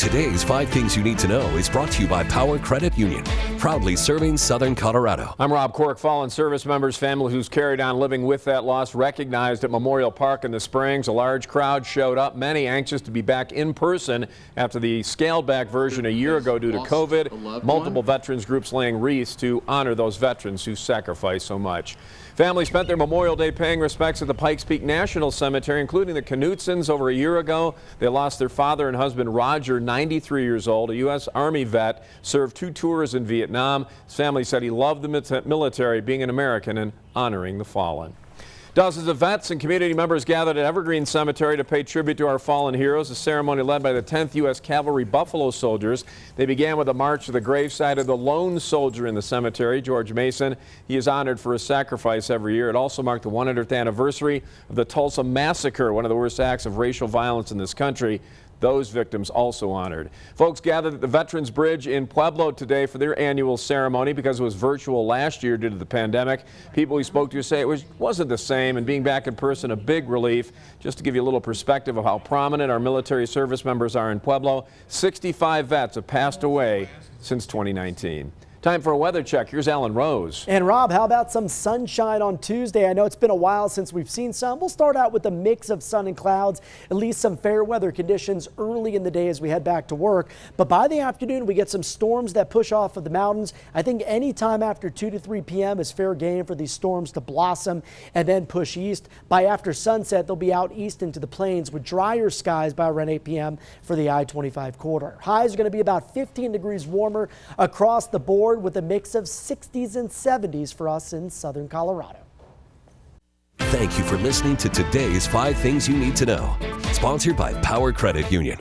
Today's 5 Things You Need to Know is brought to you by Power Credit Union, proudly serving Southern Colorado. I'm Rob Cork. Fallen service members' family who's carried on living with that loss recognized at Memorial Park in the Springs. A large crowd showed up, many anxious to be back in person after the scaled-back version a year ago due to COVID. Multiple veterans groups laying wreaths to honor those veterans who sacrificed so much. Families spent their Memorial Day paying respects at the Pikes Peak National Cemetery, including the Knutsons. Over a year ago, they lost their father and husband, Roger, 93 years old, a U.S. Army vet, served 2 tours in Vietnam. His family said he loved the military, being an American, and honoring the fallen. Dozens of vets and community members gathered at Evergreen Cemetery to pay tribute to our fallen heroes, a ceremony led by the 10th U.S. Cavalry Buffalo Soldiers. They began with a march to the graveside of the lone soldier in the cemetery, George Mason. He is honored for his sacrifice every year. It also marked the 100th anniversary of the Tulsa Massacre, one of the worst acts of racial violence in this country. Those victims also honored. Folks gathered at the Veterans Bridge in Pueblo today for their annual ceremony because it was virtual last year due to the pandemic. People we spoke to say it wasn't the same, and being back in person a big relief. Just to give you a little perspective of how prominent our military service members are in Pueblo, 65 vets have passed away since 2019. Time for a weather check. Here's Alan Rose. And Rob, how about some sunshine on Tuesday? I know it's been a while since we've seen some. We'll start out with a mix of sun and clouds, at least some fair weather conditions early in the day as we head back to work. But by the afternoon, we get some storms that push off of the mountains. I think any time after 2 to 3 p.m. is fair game for these storms to blossom and then push east. By after sunset, they'll be out east into the plains with drier skies by around 8 p.m. for the I-25 corridor. Highs are going to be about 15 degrees warmer across the board, with a mix of 60s and 70s for us in Southern Colorado. Thank you for listening to today's 5 Things You Need to Know, sponsored by Power Credit Union.